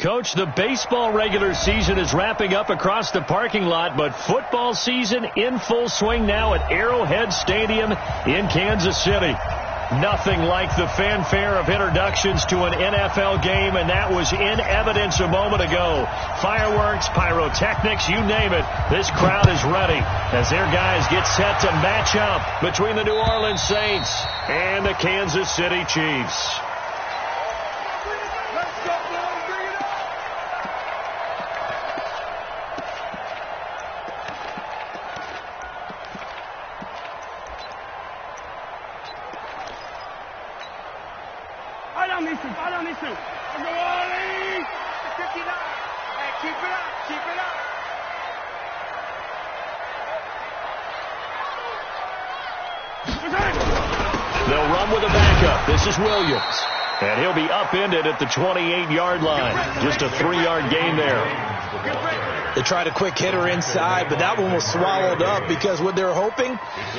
Coach, the baseball regular season is wrapping up across the parking lot, but football season in full swing now at Arrowhead Stadium in Kansas City. Nothing like the fanfare of introductions to an NFL game, and that was in evidence a moment ago. Fireworks, pyrotechnics, you name it. This crowd is ready as their guys get set to match up between the New Orleans Saints and the Kansas City Chiefs. They'll run with a backup. This is Williams. And he'll be upended at the 28-yard line. Just a 3-yard gain there. They tried a quick hitter inside, but that one was swallowed up because what they're hoping,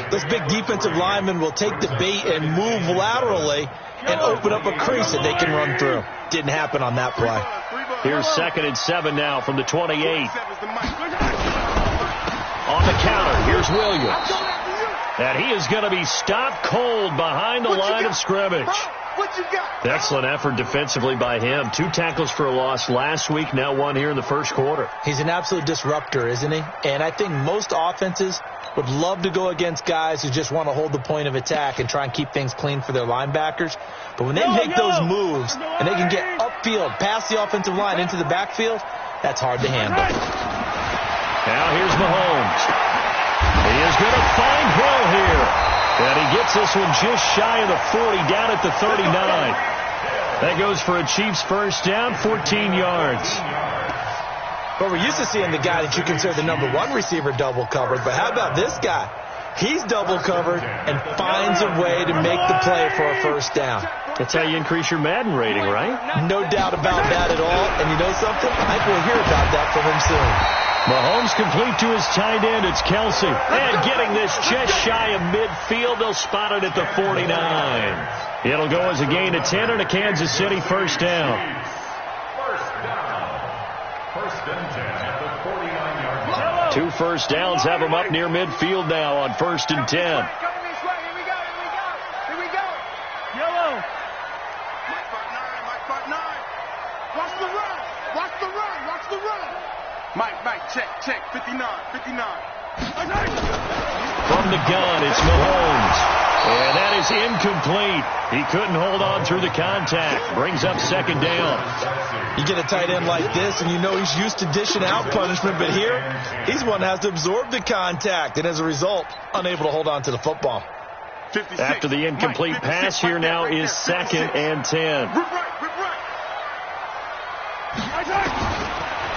those big defensive linemen will take the bait and move laterally and open up a crease that they can run through. Didn't happen on that play. Here's 2nd and 7 now from the 28. On the counter, here's Williams. And he is going to be stopped cold behind the line of scrimmage. Excellent effort defensively by him. 2 tackles for a loss last week, now 1 here in the first quarter. He's an absolute disruptor, isn't he? And I think most offenses would love to go against guys who just want to hold the point of attack and try and keep things clean for their linebackers. But when they make those moves and they can get upfield, past the offensive line into the backfield, that's hard to handle. Now here's Mahomes. He is going to find Hill here. And he gets this one just shy of the 40, down at the 39. That goes for a Chiefs first down, 14 yards. Well, we're used to seeing the guy that you consider the #1 receiver double covered, but how about this guy? He's double covered and finds a way to make the play for a first down. That's how you increase your Madden rating, right? No doubt about that at all. And you know something? I think we'll hear about that from him soon. Mahomes complete to his tight end. It's Kelsey. And getting this just shy of midfield. They'll spot it at the 49. It'll go as a gain of 10 and a Kansas City first down. First and 10 at the 49-yard line. 2 first downs have them up near midfield now on 1st and 10. Here we go. Yellow. Mike, front 9. Watch the run. Mike, check. 59. From the gun, it's Mahomes. And that is incomplete. He couldn't hold on through the contact. Brings up 2nd down. You get a tight end like this, and you know he's used to dishing out punishment, but here, he's one that has to absorb the contact, and as a result, unable to hold on to the football. 56. After the incomplete pass, here now is 2nd and 10.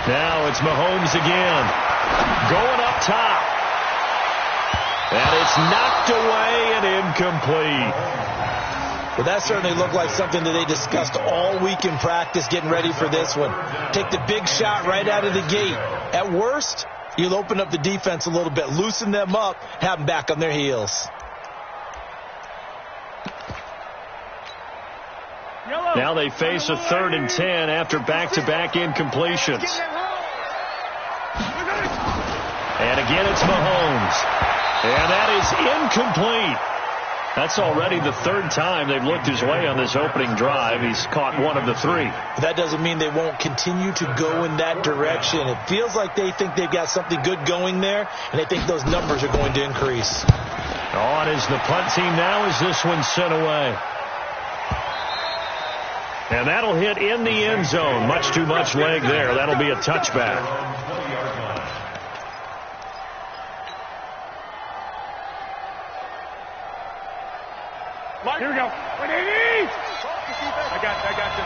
Now it's Mahomes again. Going up top. And it's knocked away and incomplete. Well, that certainly looked like something that they discussed all week in practice getting ready for this one. Take the big shot right out of the gate. At worst, you'll open up the defense a little bit, loosen them up, have them back on their heels. Now they face a 3rd and 10 after back-to-back incompletions. And again, it's Mahomes. And that is incomplete. That's already the 3rd time they've looked his way on this opening drive. He's caught 1 of the 3. That doesn't mean they won't continue to go in that direction. It feels like they think they've got something good going there, and they think those numbers are going to increase. On is the punt team now as this one's sent away. And that'll hit in the end zone. Much too much leg there. That'll be a touchback. Here we go. I got you.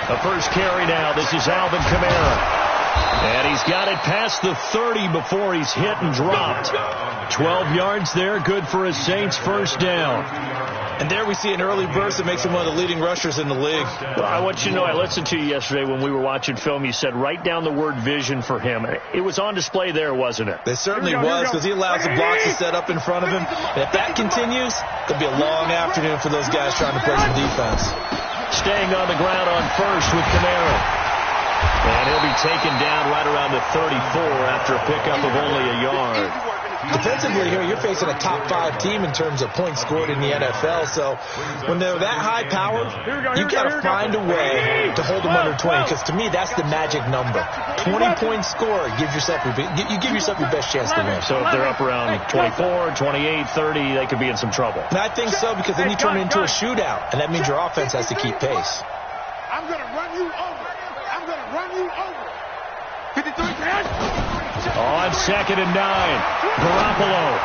The first carry now. This is Alvin Kamara. And he's got it past the 30 before he's hit and dropped. 12 yards there. Good for a Saints first down. And there we see an early burst that makes him one of the leading rushers in the league. Well, I want you to know, I listened to you yesterday when we were watching film. You said write down the word vision for him. It was on display there, wasn't it? It certainly was, because he allows the blocks to set up in front of him. And if that continues, it'll be a long afternoon for those guys trying to play some defense. Staying on the ground on first with Kamara. And he'll be taken down right around the 34 after a pickup of only a yard. Defensively here, you're facing a top 5 team in terms of points scored in the NFL. So when they're that high powered, you've got to find a way to hold them under 20. Because to me, that's the magic number. 20-point score, you give yourself your best chance to win. So if they're up around 24, 28, 30, they could be in some trouble. And I think so, because then you turn it into a shootout, and that means your offense has to keep pace. I'm going to run you over. I'm going to run you over. 53 hands. On 2nd and 9, Garoppolo.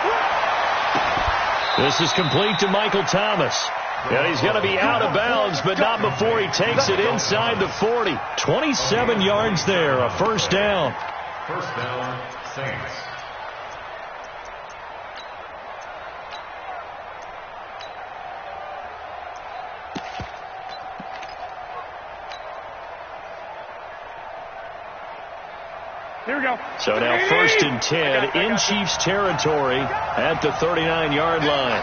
This is complete to Michael Thomas. And he's going to be out of bounds, but not before he takes it inside the 40. 27 yards there, a first down. First down, Saints. Here we go. So now 1st and 10 in Chiefs territory at the 39-yard line.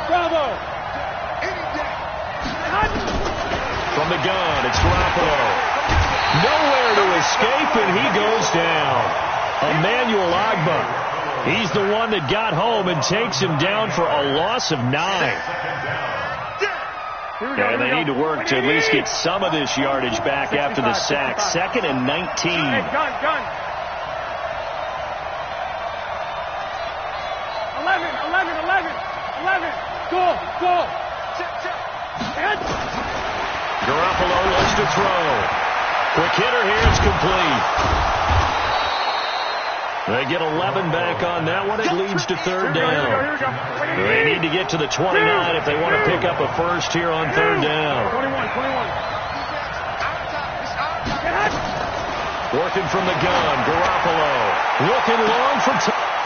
Bravo. From the gun, it's Garoppolo. Nowhere to escape, and he goes down. Emmanuel Ogbah. He's the one that got home and takes him down for a loss of 9. And they need to work to at least get some of this yardage back after the sack. 2nd and 19. Gun. 11. Go. Garoppolo looks to throw. Quick hitter here. It's complete. They get 11 back on that one. It leads to 3rd down. They need to get to the 29 if they want to pick up a first here on 3rd down. 21. Working from the gun, Garoppolo. Looking long for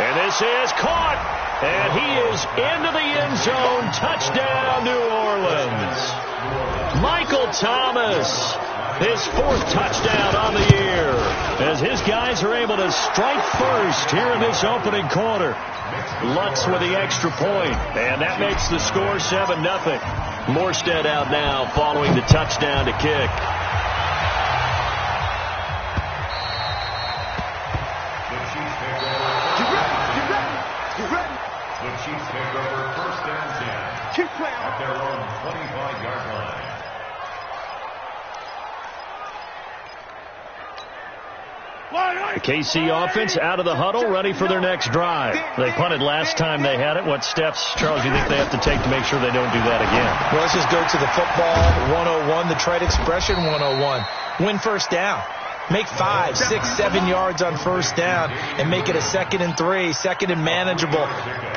and this is caught. And he is into the end zone. Touchdown, New Orleans. Michael Thomas. His 4th touchdown on the year as his guys are able to strike first here in this opening quarter. Lutz with the extra point, and that makes the score 7-0. Morstead out now following the touchdown to kick. The Chiefs take over 1st and 10 at their own 25-yard line. The KC offense out of the huddle, ready for their next drive. They punted last time they had it. What steps, Charles, do you think they have to take to make sure they don't do that again? Well, let's just go to the football 101, the trade expression 101. Win first down. Make 5, 6, 7 yards on first down and make it a 2nd and 3, 2nd and manageable.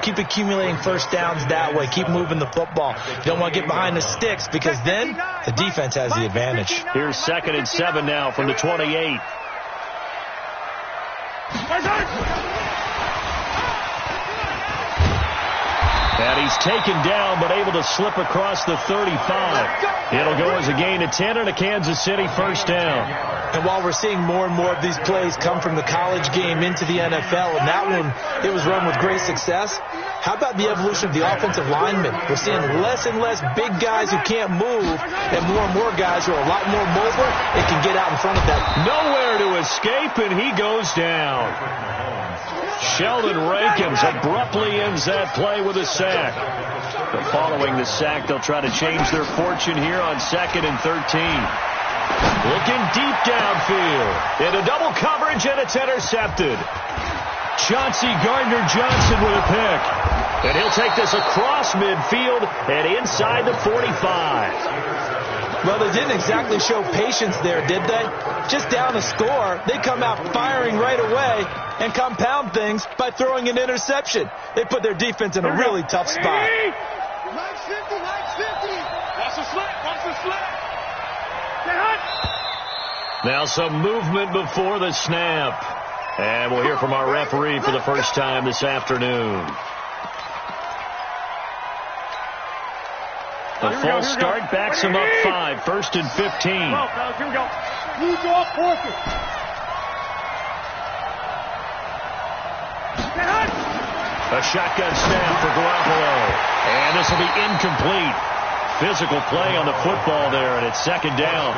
Keep accumulating first downs that way. Keep moving the football. You don't want to get behind the sticks because then the defense has the advantage. Here's 2nd and 7 now from the 28. And he's taken down, but able to slip across the 35. It'll go as a gain of 10 and a Kansas City first down. And while we're seeing more and more of these plays come from the college game into the NFL, and that one, it was run with great success, how about the evolution of the offensive linemen? We're seeing less and less big guys who can't move and more guys who are a lot more mobile and can get out in front of that. Nowhere to escape, and he goes down. Sheldon Rankins abruptly ends that play with a sack. But following the sack, they'll try to change their fortune here on 2nd and 13. Looking deep downfield. Into double coverage, and it's intercepted. Chauncey Gardner-Johnson with a pick. And he'll take this across midfield and inside the 45. Well, they didn't exactly show patience there, did they? Just down a score, they come out firing right away and compound things by throwing an interception. They put their defense in a really tough spot. Watch the slip. Now some movement before the snap. And we'll hear from our referee for the first time this afternoon. The false start backs him up 5. First and 15. Here we go. Move off forces. A shotgun snap for Garoppolo. And this will be incomplete. Physical play on the football there, and it's second down.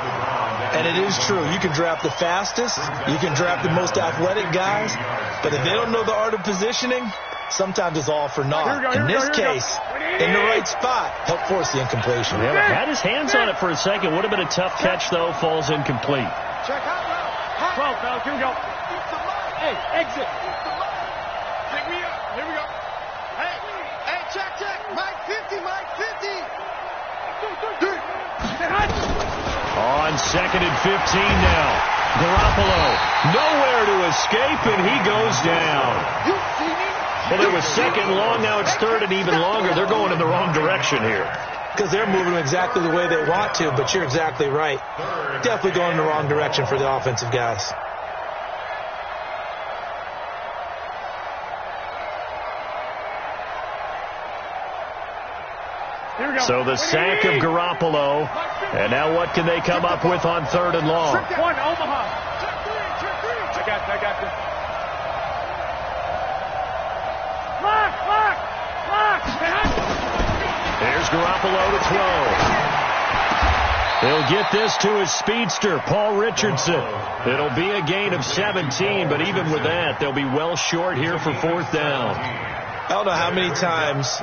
And it is true. You can draft the fastest. You can draft the most athletic guys. But if they don't know the art of positioning, sometimes it's all for naught. In this case, in the right spot, help force the incompletion. Yeah, had his hands on it for a second. Would have been a tough catch, though. Falls incomplete. Check out route. 12, fellas. Here we go. Hey, exit. Pick me up. Here we go. Hey, check. Mike 50, Mike 50. On second and 15 now. Garoppolo nowhere to escape, and he goes down. Well, it was second and long. Now it's third and even longer. They're going in the wrong direction here. Because they're moving exactly the way they want to, but you're exactly right. Definitely going in the wrong direction for the offensive guys. So the sack of Garoppolo. And now what can they come up with on third and long? One, Omaha. I got you. Lock. There's Garoppolo to throw. He'll get this to his speedster, Paul Richardson. It'll be a gain of 17, but even with that, they'll be well short here for fourth down. I don't know how many times,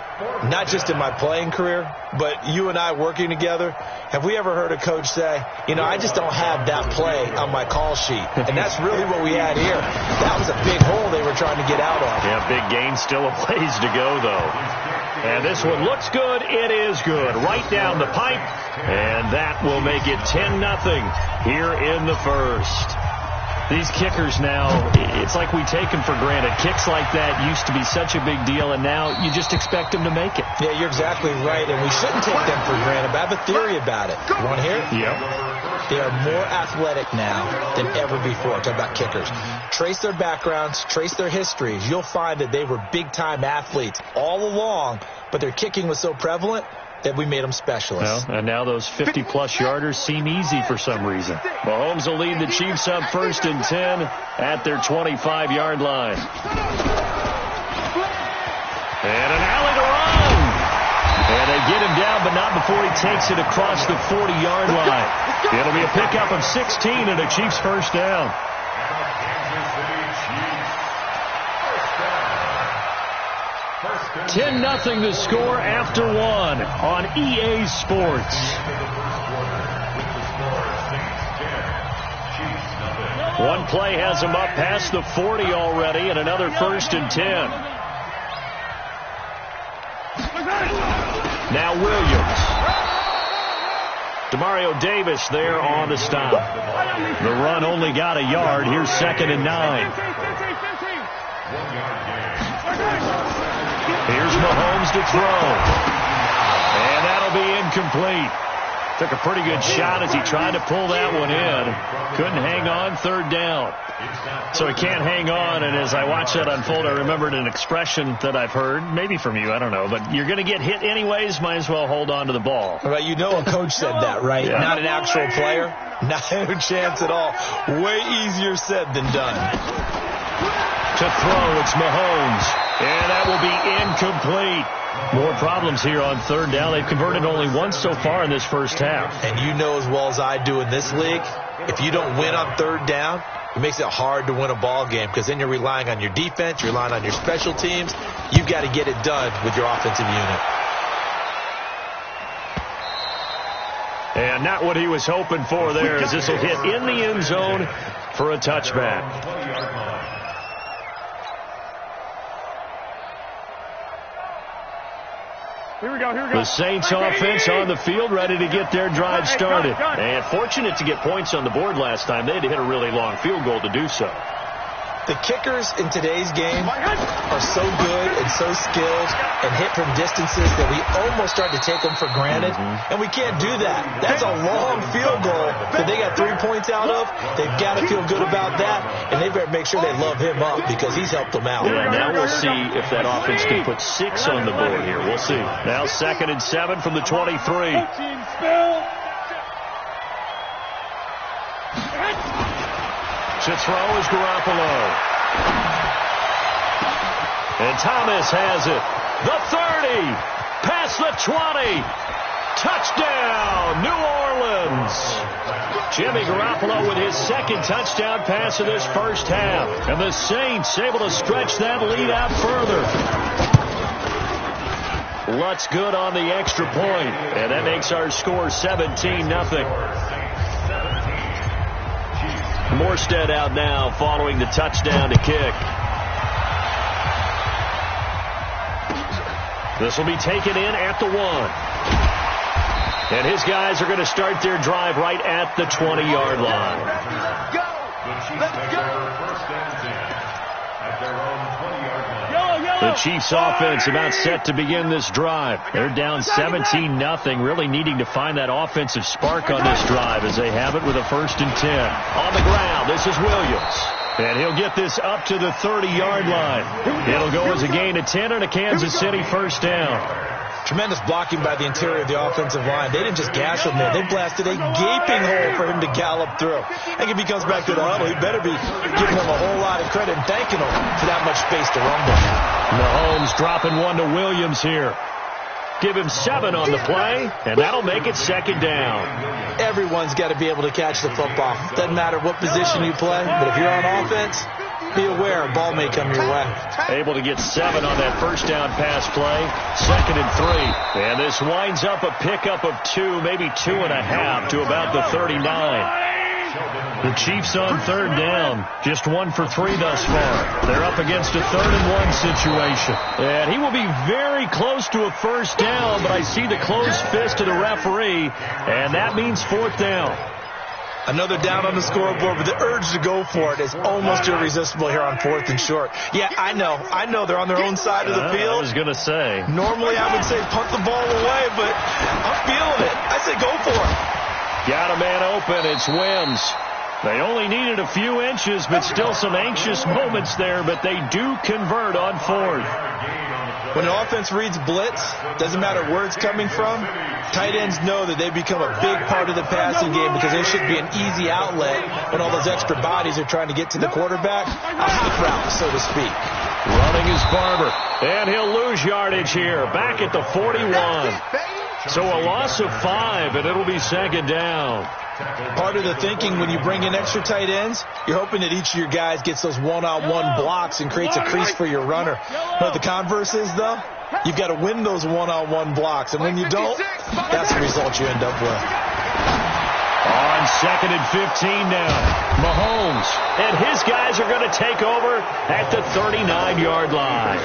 not just in my playing career, but you and I working together, have we ever heard a coach say, I just don't have that play on my call sheet. And that's really what we had here. That was a big hole they were trying to get out of. Yeah, big gain, still a ways to go, though. And this one looks good. It is good. Right down the pipe. And that will make it 10-0 here in the first. These kickers now, it's like we take them for granted. Kicks like that used to be such a big deal, and now you just expect them to make it. Yeah, you're exactly right, and we shouldn't take them for granted, but I have a theory about it. You want to hear it? Yep. They are more athletic now than ever before. Talk about kickers. Trace their backgrounds, trace their histories. You'll find that they were big-time athletes all along, but their kicking was so prevalent that we made them specialists. Well, and now those 50-plus yarders seem easy for some reason. Mahomes will lead the Chiefs up first and 10 at their 25-yard line. And an alley to run. And they get him down, but not before he takes it across the 40-yard line. It'll be a pickup of 16 and a Chiefs first down. 10-0 the score after one on EA Sports. One play has him up past the 40 already, and another first and 10. Now Williams. Demario Davis there on the stop. The run only got a yard. Here's second and 9. Here's Mahomes to throw. And that'll be incomplete. Took a pretty good shot as he tried to pull that one in. Couldn't hang on, third down. So he can't hang on, and as I watched that unfold, I remembered an expression that I've heard, maybe from you, I don't know, but you're going to get hit anyways, might as well hold on to the ball. Well, a coach said that, right? Yeah. Not an actual player. Not a chance at all. Way easier said than done. To throw, it's Mahomes. And that will be incomplete. More problems here on third down. They've converted only once so far in this first half. And you know as well as I do in this league, if you don't win on third down, it makes it hard to win a ball game because then you're relying on your defense, you're relying on your special teams. You've got to get it done with your offensive unit. And not what he was hoping for there, as this will hit in the end zone for a touchback. Here we go. The Saints offense on the field, ready to get their drive started. And fortunate to get points on the board last time. They had to hit a really long field goal to do so. The kickers in today's game are so good and so skilled and hit from distances that we almost start to take them for granted, and we can't do that. That's a long field goal that they got 3 points out of. They've got to feel good about that, and they better make sure they love him up because he's helped them out. Yeah, now we'll see if that offense can put 6 on the board here. We'll see. Now 2nd and 7 from the 23. To throw is Garoppolo. And Thomas has it. The 30. Past the 20. Touchdown, New Orleans. Jimmy Garoppolo with his 2nd touchdown pass of this first half. And the Saints able to stretch that lead out further. Lutz good on the extra point. And that makes our score 17-0. Morstead out now following the touchdown to kick. This will be taken in at the 1. And his guys are going to start their drive right at the 20-yard line. The Chiefs offense about set to begin this drive. They're down 17-0, really needing to find that offensive spark on this drive as they have it with a 1st and 10. On the ground, this is Williams. And he'll get this up to the 30-yard line. It'll go as a gain of 10 and a Kansas City first down. Tremendous blocking by the interior of the offensive line. They didn't just gash him there. They blasted a gaping hole for him to gallop through. I think if he comes back to the huddle, he better be giving them a whole lot of credit and thanking them for that much space to rumble. Mahomes dropping 1 to Williams here. Give him 7 on the play, and that'll make it 2nd down. Everyone's got to be able to catch the football. Doesn't matter what position you play, but if you're on offense, be aware a ball may come your way. Able to get 7 on that first down pass play. 2nd and 3. And this winds up a pickup of 2, maybe 2.5 to about the 39. The Chiefs on 3rd down. Just 1 for 3 thus far. They're up against a 3rd and 1 situation. And he will be very close to a first down, but I see the closed fist of the referee, and that means 4th down. Another down on the scoreboard, but the urge to go for it is almost irresistible here on 4th and short. Yeah, I know they're on their own side of the field. I was going to say. Normally I would say punt the ball away, but I'm feeling it. I say go for it. Got a man open. It's Wims. They only needed a few inches, but still some anxious moments there, but they do convert on 4th. When the offense reads blitz, doesn't matter where it's coming from, tight ends know that they become a big part of the passing game because they should be an easy outlet when all those extra bodies are trying to get to the quarterback. A hot route, so to speak. Running is Barber, and he'll lose yardage here, back at the 41. So a loss of 5, and it'll be 2nd down. Part of the thinking when you bring in extra tight ends, you're hoping that each of your guys gets those one-on-one blocks and creates a crease for your runner. But the converse is, though, you've got to win those one-on-one blocks. And when you don't, that's the result you end up with. On 2nd and 15 now, Mahomes and his guys are going to take over at the 39-yard line.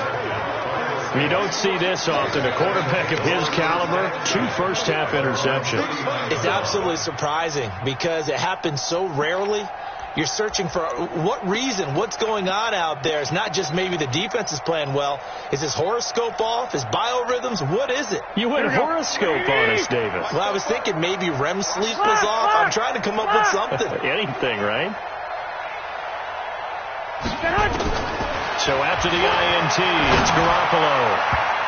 You don't see this often. A quarterback of his caliber, 2 first-half interceptions. It's absolutely surprising because it happens so rarely. You're searching for what reason, what's going on out there. It's not just maybe the defense is playing well. Is his horoscope off? His biorhythms? What is it? You went horoscope on us, David. Well, I was thinking maybe REM sleep was off. I'm trying to come up with something. Anything, right? So after the INT, it's Garoppolo.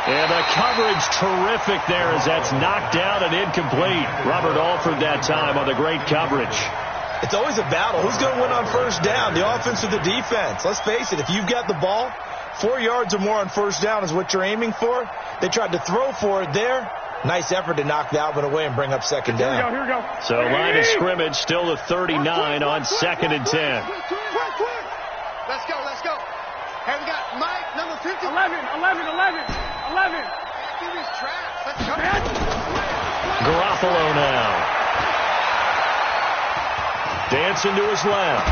And the coverage terrific there as that's knocked down and incomplete. Robert Alford that time on the great coverage. It's always a battle. Who's going to win on first down, the offense or the defense? Let's face it, if you've got the ball, 4 yards or more on first down is what you're aiming for. They tried to throw for it there. Nice effort to knock that one away and bring up 2nd down. Here we go. So line of scrimmage still the 39 on 2nd and 10. Let's go. Hey, we got Mike, number 50. 11. Give these traps. Let's go. Garoppolo now. Dancing to his left.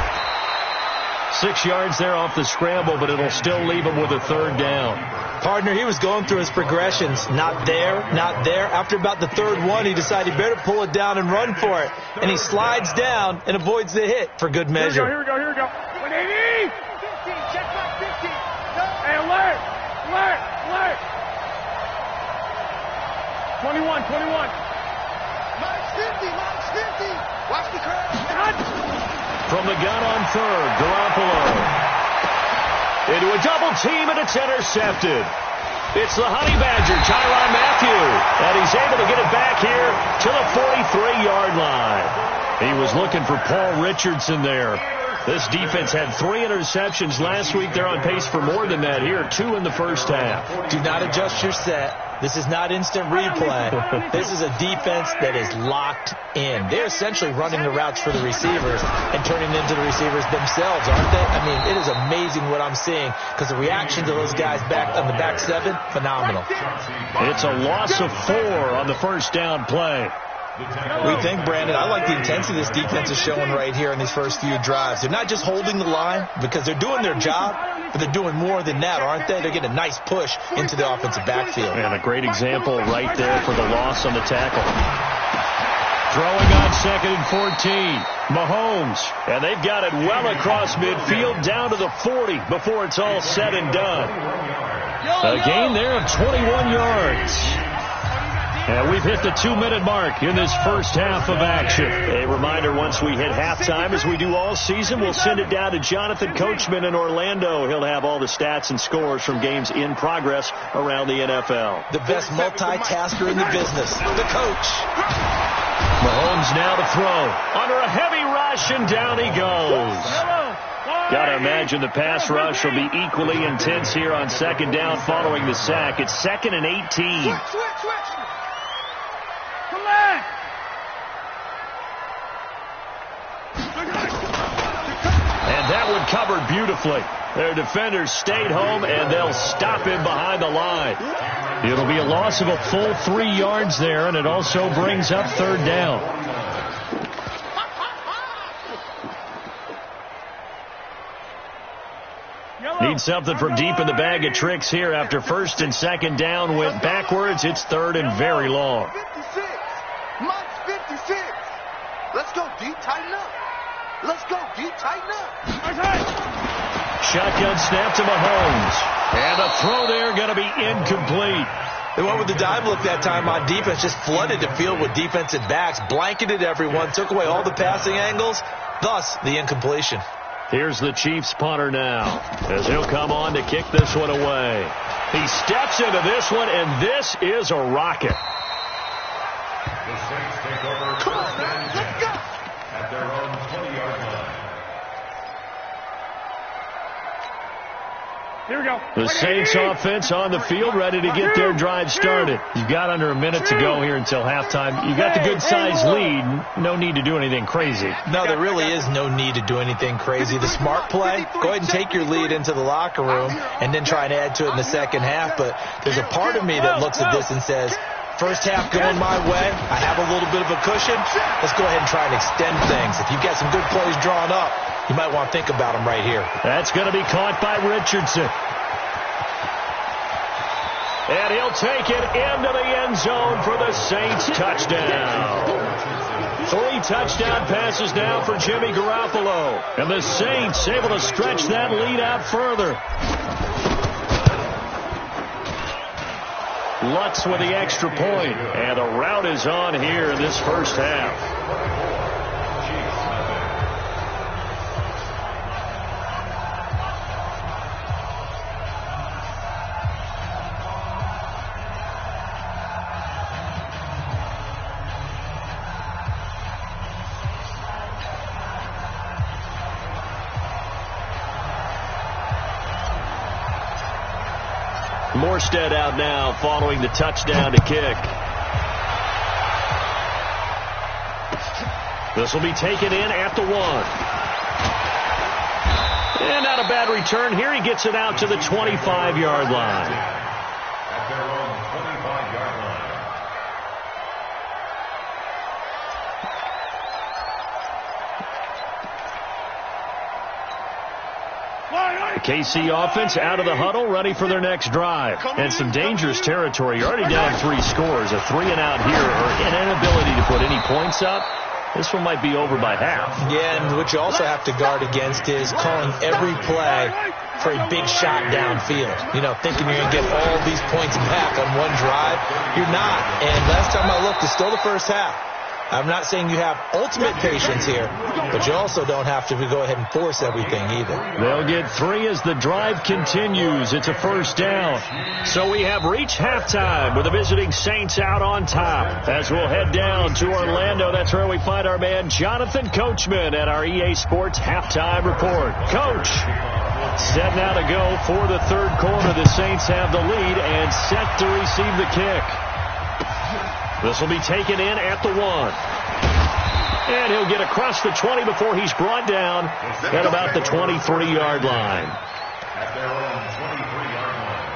6 yards there off the scramble, but it'll still leave him with a 3rd down. Partner, he was going through his progressions. Not there. After about the 3rd one, he decided he better pull it down and run for it. And he slides down and avoids the hit for good measure. Here we go. 180. Hey, alert! Alert! Alert! 21. Minus 50. Watch the curve. From the gun on third, Garoppolo. Into a double team, and it's intercepted. It's the Honey Badger, Tyrann Mathieu, and he's able to get it back here to the 43-yard line. He was looking for Paul Richardson there. This defense had 3 interceptions last week. They're on pace for more than that here, 2 in the first half. Do not adjust your set. This is not instant replay. This is a defense that is locked in. They're essentially running the routes for the receivers and turning into the receivers themselves, aren't they? I mean, it is amazing what I'm seeing because the reaction to those guys back on the back 7, phenomenal. It's a loss of 4 on the first down play. What do you think, Brandon? I like the intensity this defense is showing right here in these first few drives. They're not just holding the line because they're doing their job, but they're doing more than that, aren't they? They're getting a nice push into the offensive backfield. And a great example right there for the loss on the tackle. Throwing on 2nd and 14. Mahomes. And they've got it well across midfield down to the 40 before it's all said and done. A gain there of 21 yards. And we've hit the 2-minute mark in this first half of action. A reminder, once we hit halftime, as we do all season, we'll send it down to Jonathan Coachman in Orlando. He'll have all the stats and scores from games in progress around the NFL. The best multitasker in the business, the coach. Mahomes now to throw. Under a heavy rush, and down he goes. Got to imagine the pass rush will be equally intense here on 2nd down following the sack. It's 2nd and 18. And that one covered beautifully. Their defenders stayed home, and they'll stop him behind the line. It'll be a loss of a full 3 yards there, and it also brings up 3rd down. Need something from deep in the bag of tricks here after 1st and 2nd down went backwards. It's 3rd and very long. 56. Minus 56. Let's go deep, tighten up. Let's go deep, tighten up. Shotgun snap to Mahomes. And a throw there going to be incomplete. They went with the dime look that time on defense, just flooded the field with defensive backs, blanketed everyone, took away all the passing angles, thus the incompletion. Here's the Chiefs punter now, as he'll come on to kick this one away. He steps into this one, and this is a rocket. The Saints take over. Come on, man, let's go. At their own 20-yard line. Here we go. The Saints offense on the field, ready to get their drive started. You've got under a minute to go here until halftime. You got the good-sized lead. No need to do anything crazy. No, there really is no need to do anything crazy. The smart play, go ahead and take your lead into the locker room and then try and add to it in the second half. But there's a part of me that looks at this and says, first half going my way, I have a little bit of a cushion. Let's go ahead and try and extend things. If you've got some good plays drawn up, you might want to think about them right here. That's going to be caught by Richardson. And he'll take it into the end zone for the Saints touchdown. 3 touchdown passes now for Jimmy Garoppolo. And the Saints able to stretch that lead out further. Lutz with the extra point. And the rout is on here in this first half. Morstead out now following the touchdown to kick. This will be taken in at the 1. And not a bad return here. He gets it out to the 25-yard line. At their own 25-yard line. The KC offense out of the huddle, ready for their next drive. And some dangerous territory. You're already down 3 scores. A 3-and-out here, or an inability to put any points up. This one might be over by half. Yeah, and what you also have to guard against is calling every play for a big shot downfield. You know, thinking you're going to get all these points back on one drive. You're not. And last time I looked, it's still the first half. I'm not saying you have ultimate patience here, but you also don't have to go ahead and force everything either. They'll get 3 as the drive continues. It's a first down. So we have reached halftime with the visiting Saints out on top. As we'll head down to Orlando, that's where we find our man Jonathan Coachman at our EA Sports Halftime Report. Coach, set now to go for the third quarter. The Saints have the lead and set to receive the kick. This will be taken in at the 1. And he'll get across the 20 before he's brought down at about the 23-yard line. At their own 23-yard line.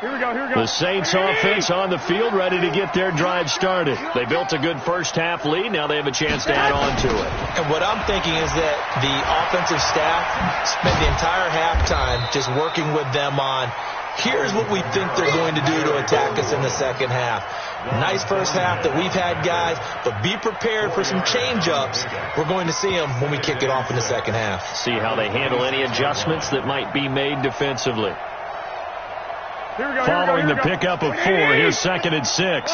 Here we go. The Saints offense on the field, ready to get their drive started. They built a good first-half lead. Now they have a chance to add on to it. And what I'm thinking is that the offensive staff spent the entire halftime just working with them on, here's what we think they're going to do to attack us in the second half. Nice first half that we've had, guys, but be prepared for some change-ups. We're going to see them when we kick it off in the second half. See how they handle any adjustments that might be made defensively. Following the pickup of 4, here's 2nd and 6. Mike's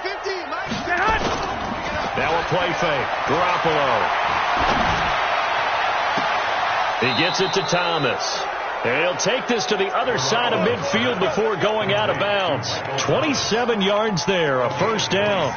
50. Now a play fake. Garoppolo. He gets it to Thomas. And he'll take this to the other side of midfield before going out of bounds. 27 yards there, a first down.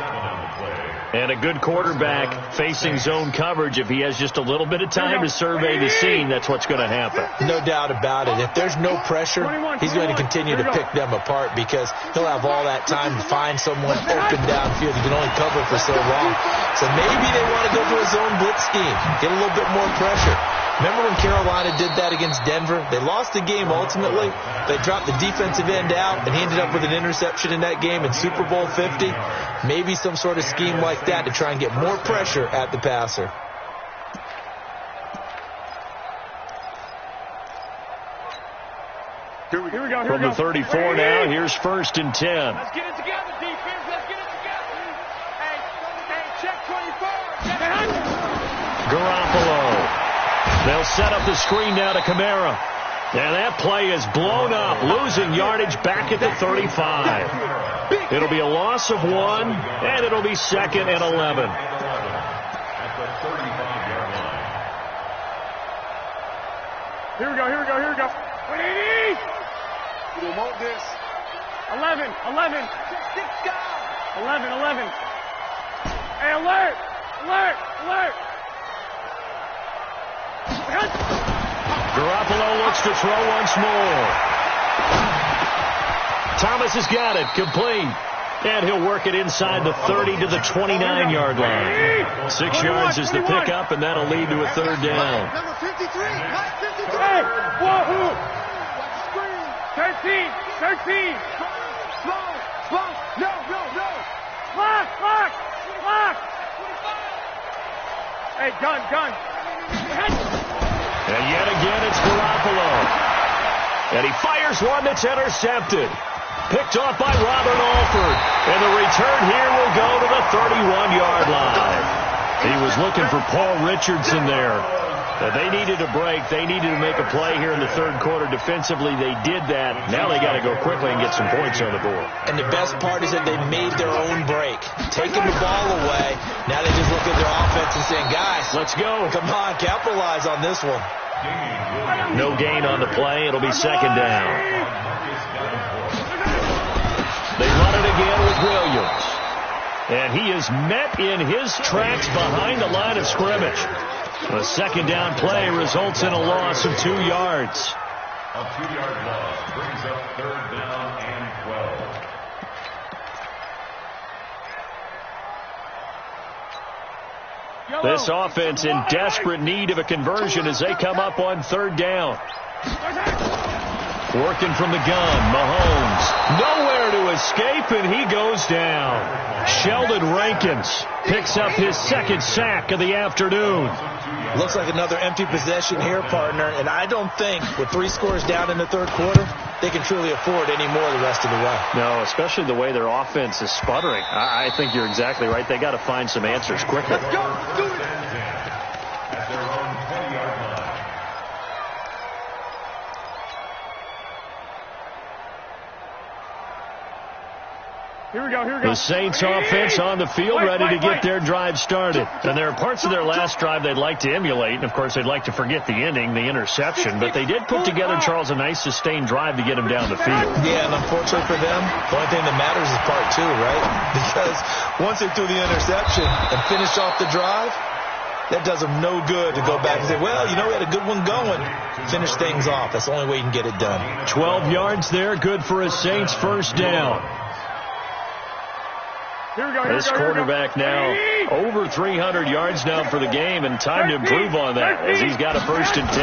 And a good quarterback facing zone coverage. If he has just a little bit of time to survey the scene, that's what's going to happen. No doubt about it. If there's no pressure, he's going to continue to pick them apart because he'll have all that time to find someone open downfield. He can only cover for so long. So maybe they want to go to a zone blitz scheme, get a little bit more pressure. Remember when Carolina did that against Denver? They lost the game ultimately. They dropped the defensive end out, and he ended up with an interception in that game in Super Bowl 50. Maybe some sort of scheme like that to try and get more pressure at the passer. Here we go. From the 34 now, here's 1st and 10. Let's get it together, defense. Let's get it together. Hey, check 24. Garoppolo. They'll set up the screen now to Kamara. And that play is blown up, losing yardage back at the 35. It'll be a loss of 1, and it'll be 2nd and 11. At the 35-yard line. Here we go. 180. You don't want this. 11. 11. Hey, alert. Garoppolo looks to throw once more. Thomas has got it, complete. And he'll work it inside the 30 to the 29-yard line. 6 yards is the pickup, and that'll lead to a third down. Number 53. Mike 53. Hey, whoa. 13. Slow. No. Lock. Hey, gun. And yet again, it's Garoppolo. And he fires one that's intercepted. Picked off by Robert Alford. And the return here will go to the 31-yard line. He was looking for Paul Richardson there. They needed a break. They needed to make a play here in the third quarter. Defensively, they did that. Now they got to go quickly and get some points on the board. And the best part is that they made their own break. Taking the ball away. Now they just look at their offense and saying, guys, let's go. Come on, capitalize on this one. No gain on the play. It'll be 2nd down. They run it again with Williams. And he is met in his tracks behind the line of scrimmage. The 2nd down play results in a loss of 2 yards. A 2-yard loss brings up 3rd down and 12. This offense in desperate need of a conversion as they come up on 3rd down. Working from the gun, Mahomes. Nowhere to escape, and he goes down. Sheldon Rankins picks up his 2nd sack of the afternoon. Looks like another empty possession here, partner. And I don't think, with 3 scores down in the third quarter, they can truly afford any more the rest of the way. No, especially the way their offense is sputtering. I think you're exactly right. They got to find some answers quickly. Let's go. Do it. At their own 20-yard line. Here we go, here we go. The Saints offense on the field, ready to get their drive started. And there are parts of their last drive they'd like to emulate. And, of course, they'd like to forget the ending, the interception. But they did put together, Charles, a nice sustained drive to get them down the field. Yeah, and unfortunately for them, the only thing that matters is part two, right? Because once they threw the interception and finished off the drive, that does them no good to go back and say, well, you know, we had a good one going. Finish things off. That's the only way you can get it done. 12 yards there, good for a Saints first down. This quarterback now over 300 yards now for the game, and time to improve on that as he's got a 1st and 10.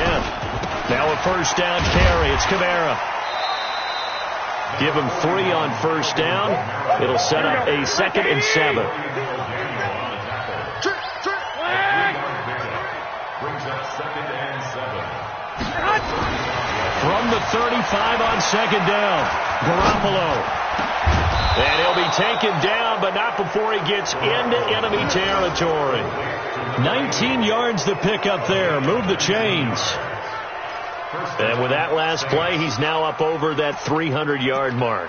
Now a first down carry. It's Kamara. Give him 3 on first down. It'll set up a 2nd and 7. From the 35 on 2nd down, Garoppolo. And he'll be taken down, but not before he gets into enemy territory. 19 yards to pick up there. Move the chains. And with that last play, he's now up over that 300-yard mark.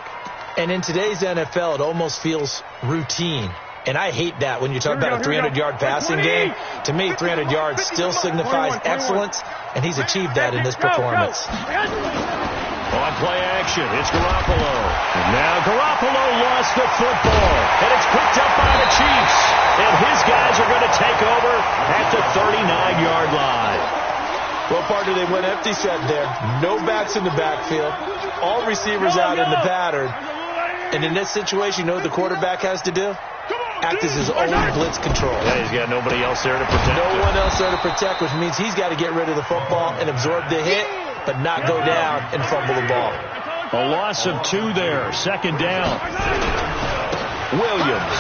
And in today's NFL, it almost feels routine. And I hate that when you talk about a 300-yard passing game. To me, 300 yards still signifies excellence, and he's achieved that in this performance. On play action, it's Garoppolo. And now Garoppolo lost the football. And it's picked up by the Chiefs. And his guys are going to take over at the 39-yard line. Well, partner, they went empty set there. No backs in the backfield. All receivers out in the pattern. And in this situation, you know what the quarterback has to do? Act as his own blitz control. Yeah, he's got nobody else there to protect him. No one else there to protect, which means he's got to get rid of the football and absorb the hit, but not go down and fumble the ball. A loss of 2 there. 2nd down. Williams.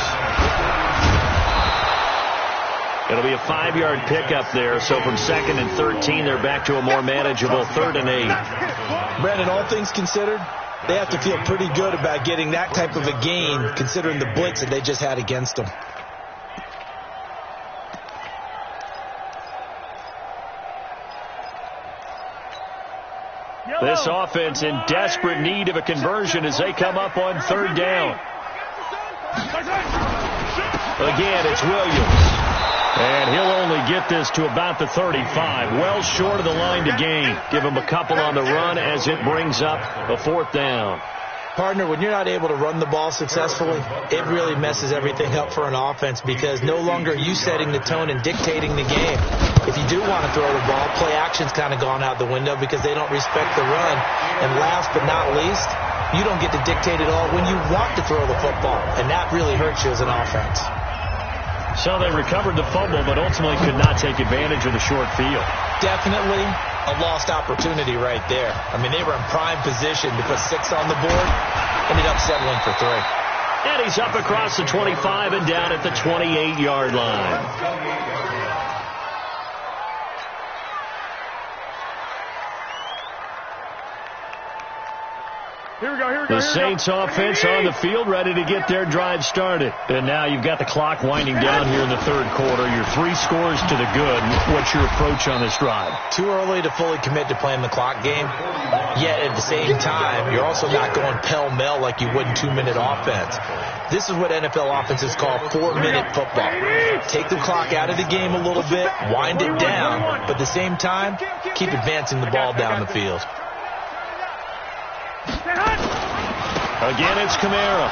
It'll be a 5-yard pickup there. So from 2nd and 13, they're back to a more manageable 3rd and 8. Brandon, all things considered, they have to feel pretty good about getting that type of a gain, considering the blitz that they just had against them. This offense in desperate need of a conversion as they come up on 3rd down. Again, it's Williams. And he'll only get this to about the 35. Well short of the line to gain. Give him a couple on the run as it brings up a 4th down. Partner, when you're not able to run the ball successfully, it really messes everything up for an offense because no longer are you setting the tone and dictating the game. If you do want to throw the ball, play action's kind of gone out the window because they don't respect the run. And last but not least, you don't get to dictate it all when you want to throw the football. And that really hurts you as an offense. So they recovered the fumble, but ultimately could not take advantage of the short field. Definitely a lost opportunity right there. I mean, they were in prime position to put 6 on the board, ended up settling for 3. And he's up across the 25 and down at the 28-yard line. Here we go. The Saints offense on the field ready to get their drive started. And now you've got the clock winding down here in the 3rd quarter. You're 3 scores to the good. What's your approach on this drive? Too early to fully commit to playing the clock game. Yet at the same time, you're also not going pell-mell like you would in 2-minute offense. This is what NFL offenses call 4-minute football. Take the clock out of the game a little bit, wind it down, but at the same time, keep advancing the ball down the field. Again, it's Kamara.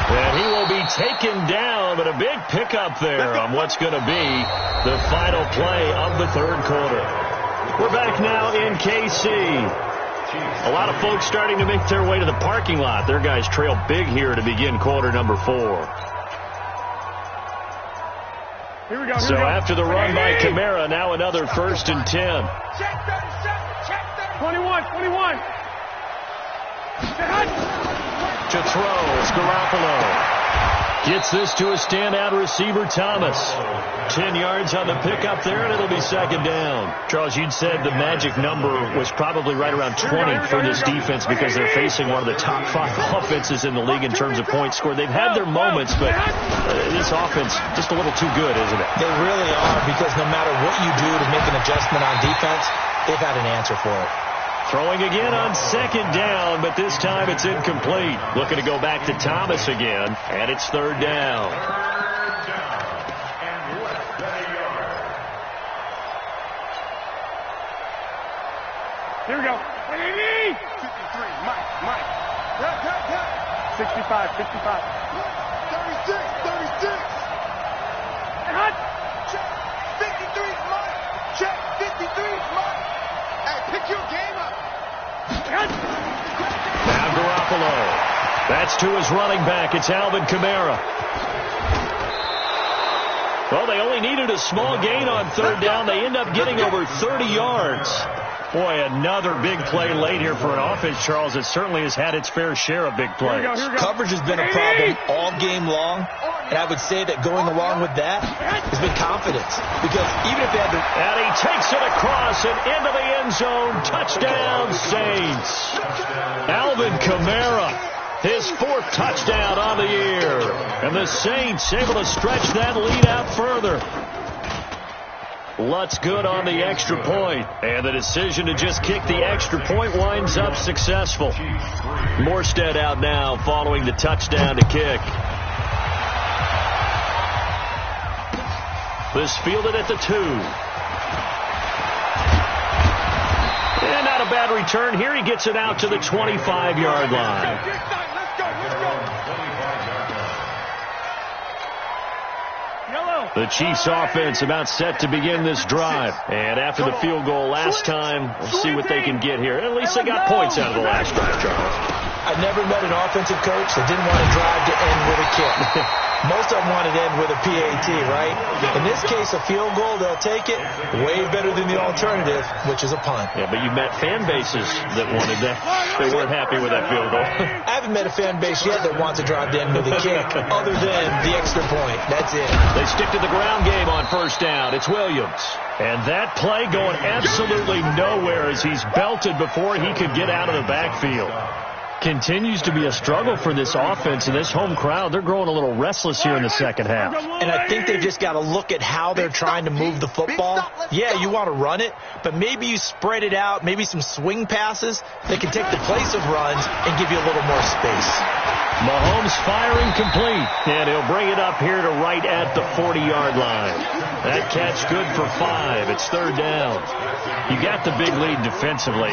And he will be taken down, but a big pickup there on what's going to be the final play of the 3rd quarter. We're back now in KC. A lot of folks starting to make their way to the parking lot. Their guys trail big here to begin quarter number 4. So after the run by Kamara, now another 1st and 10. 21. To throw is Garoppolo. Gets this to a standout receiver, Thomas. 10 yards on the pickup there, and it'll be second down. Charles, you'd said the magic number was probably right around 20 for this defense because they're facing one of the top 5 offenses in the league in terms of points scored. They've had their moments, but this offense just a little too good, isn't it? They really are, because no matter what you do to make an adjustment on defense, they've had an answer for it. Throwing again on second down, but this time it's incomplete. Looking to go back to Thomas again, and it's third down. And less than a yard. Here we go. 53, Mike. 65. 36. Hut. Check. 53, Mike. Check. 53, Mike. Hey, pick your game up. Now Garoppolo. That's to his running back. It's Alvin Kamara. Well, they only needed a small gain on third down. They end up getting over 30 yards. Boy, another big play late here for an offense, Charles. It certainly has had its fair share of big plays. Here we go. Coverage has been a problem all game long, and I would say that going along with that has been confidence. Because even if they had to... And he takes it across and into the end zone. Touchdown, Saints. Alvin Kamara, his 4th touchdown on the year. And the Saints able to stretch that lead out further. Lutz good on the extra point, and the decision to just kick the extra point winds up successful. Morstead out now following the touchdown to kick. This fielded at the 2. And not a bad return here. He gets it out to the 25-yard line. The Chiefs offense about set to begin this drive. And after the field goal last time, we'll see what they can get here. At least they got points out of the last drive, Charles. I've never met an offensive coach that didn't want to drive to end with a kick. Most of them want to end with a PAT, right? In this case, a field goal, they'll take it. Way better than the alternative, which is a punt. Yeah, but you met fan bases that wanted that. They weren't happy with that field goal. I haven't met a fan base yet that wants to drive to end with a kick, other than the extra point. That's it. They stick to the ground game on first down. It's Williams. And that play going absolutely nowhere as he's belted before he could get out of the backfield. Continues to be a struggle for this offense and this home crowd. They're growing a little restless here in the second half. And I think they've just got to look at how they're trying to move the football. Yeah, you want to run it, but maybe you spread it out, maybe some swing passes that can take the place of runs and give you a little more space. Mahomes firing complete, and he'll bring it up here to right at the 40-yard line. That catch good for 5. It's third down. You got the big lead defensively,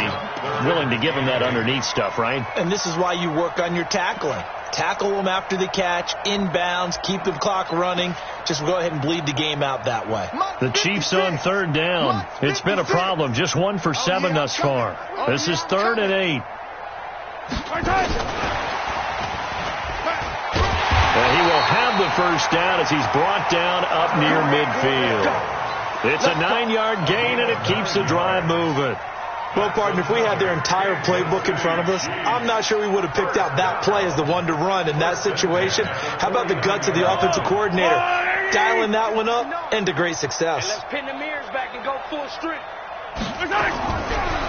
willing to give him that underneath stuff, right? And this is why you work on your tackling. Tackle them after the catch, inbounds, keep the clock running. Just go ahead and bleed the game out that way. The Chiefs on third down. It's been a problem. Just 1 for 7 thus far. This is 3rd and 8. And he will have the first down as he's brought down up near midfield. It's a 9-yard gain, and it keeps the drive moving. Well, partner, if we had their entire playbook in front of us, I'm not sure we would have picked out that play as the one to run in that situation. How about the guts of the offensive coordinator? Dialing that one up into great success. Let's pin the mirrors back and go full strength.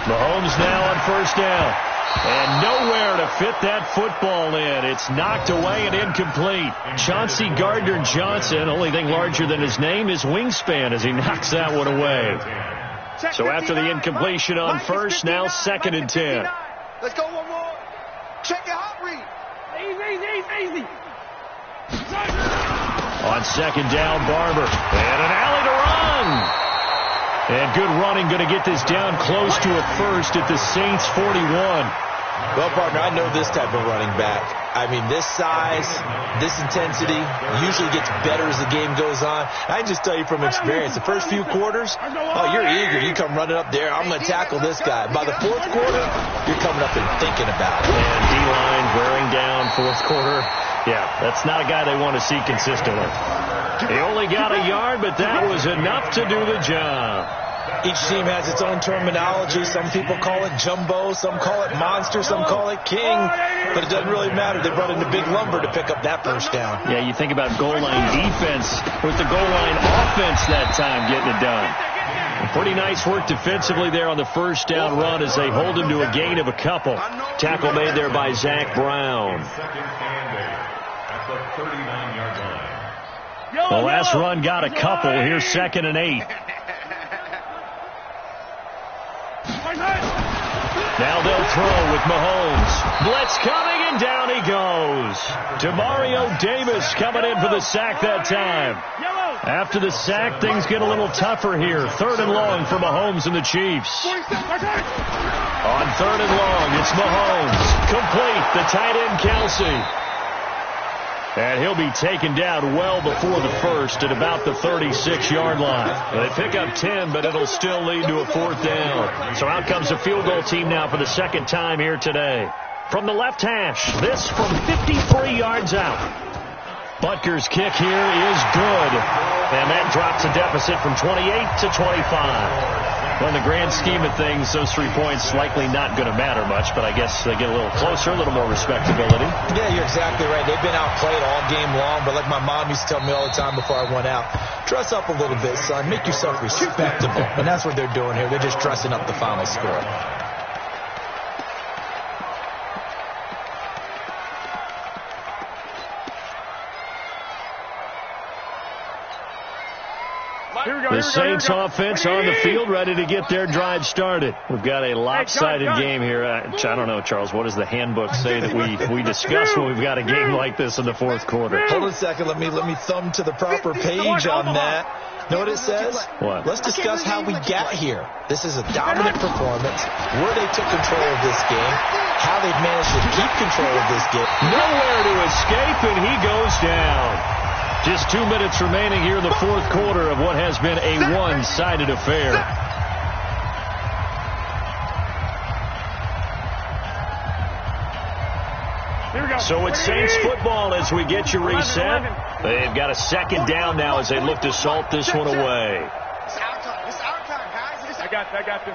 Mahomes now on first down. And nowhere to fit that football in. It's knocked away and incomplete. Chauncey Gardner-Johnson, only thing larger than his name is wingspan as he knocks that one away. So after the incompletion on first, now 2nd and 10. Let's go one more. Check your hot read. Easy. On second down, Barber. And an alley to run. And good running, going to get this down close to a first at the Saints 41. Well, partner, I know this type of running back. I mean, this size, this intensity usually gets better as the game goes on. I can just tell you from experience, the first few quarters, you're eager. You come running up there, I'm going to tackle this guy. By the 4th quarter, you're coming up and thinking about it. And D-line wearing down 4th quarter. Yeah, that's not a guy they want to see consistently. He only got a yard, but that was enough to do the job. Each team has its own terminology. Some people call it jumbo, some call it monster, some call it king. But it doesn't really matter. They brought in the big lumber to pick up that first down. Yeah, you think about goal line defense with the goal line offense that time getting it done. Pretty nice work defensively there on the first down run as they hold him to a gain of a couple. Tackle made there by Zach Brown. The last run got a couple. Here's 2nd and 8. Now they'll throw with Mahomes. Blitz coming, and down he goes. Demario Davis coming in for the sack that time. After the sack, things get a little tougher here. 3rd and long for Mahomes and the Chiefs. On 3rd and long, it's Mahomes. Complete. The tight end, Kelsey. And he'll be taken down well before the first at about the 36-yard line. They pick up 10, but it'll still lead to a 4th down. So out comes the field goal team now for the 2nd time here today. From the left hash, this from 53 yards out. Butker's kick here is good. And that drops a deficit from 28 to 25. Well, in the grand scheme of things, those 3 points likely not going to matter much, but I guess they get a little closer, a little more respectability. Yeah, you're exactly right. They've been outplayed all game long, but like my mom used to tell me all the time before I went out, dress up a little bit, son. Make yourself respectable. And that's what they're doing here. They're just dressing up the final score. The Saints offense on the field, ready to get their drive started. We've got a lopsided game here. I don't know, Charles, what does the handbook say that we discuss when we've got a game like this in the 4th quarter? Hold on a second. Let me thumb to the proper page on that. Know what it says? What? Let's discuss how we got here. This is a dominant performance, where they took control of this game, how they've managed to keep control of this game. Nowhere to escape, and he goes down. Just 2 minutes remaining here in the 4th quarter of what has been a one-sided affair. So it's Saints football as we get you reset. They've got a 2nd down now as they look to salt this one away. It's our time, guys. I got you.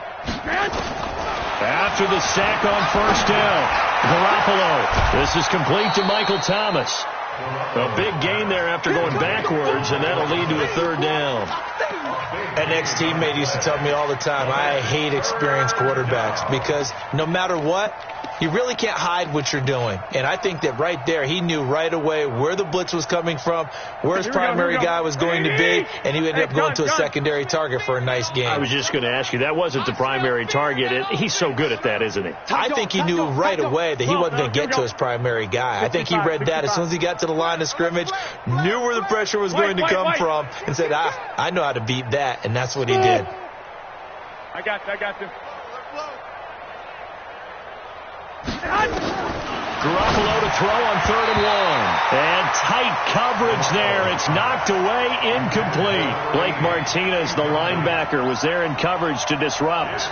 After the sack on 1st down, Garoppolo. This is complete to Michael Thomas. A big gain there after going backwards, and that'll lead to a 3rd down. An ex-teammate used to tell me all the time, I hate experienced quarterbacks because no matter what, you really can't hide what you're doing. And I think that right there, he knew right away where the blitz was coming from, where his primary guy was going to be, and he ended up going to a secondary target for a nice game. I was just going to ask you, that wasn't the primary target. He's so good at that, isn't he? I think he knew right away that he wasn't going to get to his primary guy. I think he read that as soon as he got to the line of scrimmage, knew where the pressure was going to come from, and said, I know how to beat that, and that's what he did. I got you. Garoppolo to throw on 3rd and 1. And tight coverage there. It's knocked away, incomplete. Blake Martinez, the linebacker, was there in coverage to disrupt.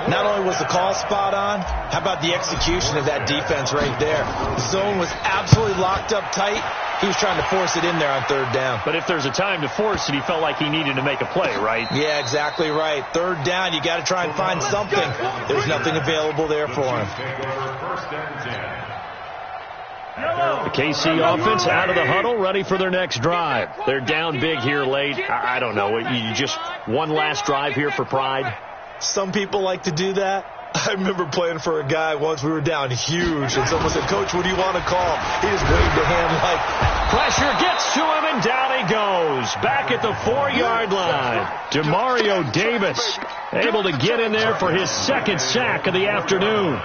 Not only was the call spot on, how about the execution of that defense right there? The zone was absolutely locked up tight. He was trying to force it in there on 3rd down. But if there's a time to force it, he felt like he needed to make a play, right? Yeah, exactly right. 3rd down, you got to try and find something. There's nothing available there for him. The KC offense out of the huddle, ready for their next drive. They're down big here late. I don't know. You just one last drive here for pride? Some people like to do that. I remember playing for a guy once. We were down huge, and someone said, Coach, what do you want to call? He just waved a hand like... Pressure gets to him, and down he goes. Back at the 4-yard line. Demario Davis able to get in there for his 2nd sack of the afternoon.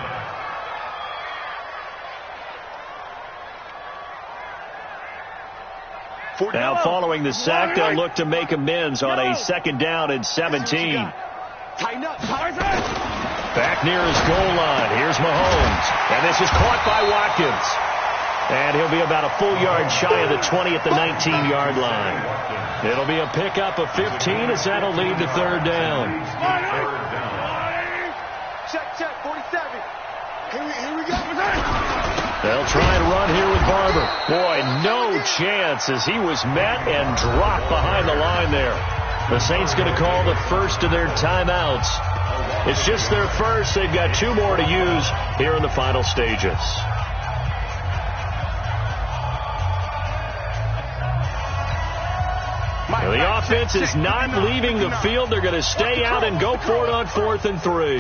Now following the sack, they'll look to make amends on a 2nd down and 17. Back near his goal line. Here's Mahomes. And this is caught by Watkins. And he'll be about a full yard shy of the 20 at the 19-yard line. It'll be a pickup of 15 as that'll lead to 3rd down. Check, 47. Here we go. They'll try and run here with Barber. Boy, no chance as he was met and dropped behind the line there. The Saints going to call the first of their timeouts. It's just their first. They've got 2 more to use here in the final stages. The offense is not leaving the field. They're going to stay out and go for it on 4th and 3.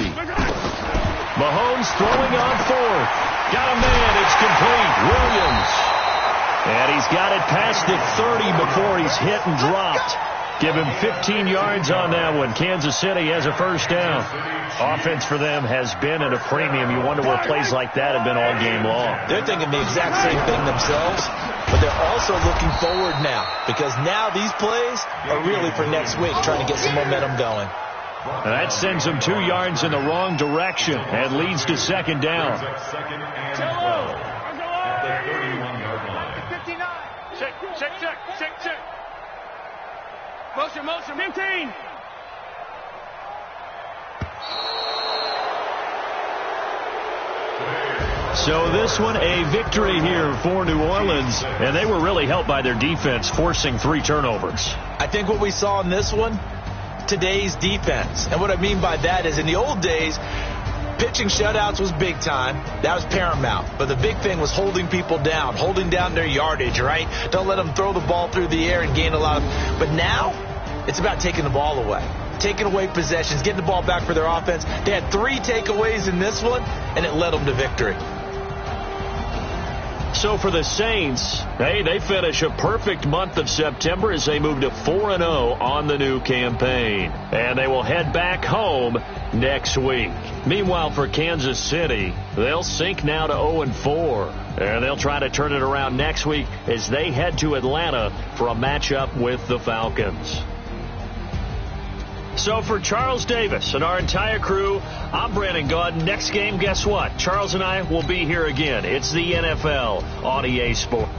Mahomes throwing on 4th. Got a man. It's complete. Williams. And he's got it past the 30 before he's hit and dropped. Give him 15 yards on that one. Kansas City has a first down. Offense for them has been at a premium. You wonder where plays like that have been all game long. They're thinking the exact same thing themselves, but they're also looking forward now, because now these plays are really for next week, trying to get some momentum going. And that sends them 2 yards in the wrong direction and leads to second down. Second and 12 at the 31-yard line. 59. Check. Motion, 15. So this one, a victory here for New Orleans, and they were really helped by their defense, forcing 3 turnovers. I think what we saw in this one, today's defense. And what I mean by that is, in the old days, pitching shutouts was big time. That was paramount. But the big thing was holding people down, holding down their yardage, right? Don't let them throw the ball through the air and gain a lot of... But now, it's about taking the ball away. Taking away possessions, getting the ball back for their offense. They had 3 takeaways in this one, and it led them to victory. So for the Saints, they finish a perfect month of September as they move to 4-0 on the new campaign. And they will head back home next week. Meanwhile, for Kansas City, they'll sink now to 0-4. And they'll try to turn it around next week as they head to Atlanta for a matchup with the Falcons. So for Charles Davis and our entire crew, I'm Brandon Gaudin. Next game, guess what? Charles and I will be here again. It's the NFL on EA Sports.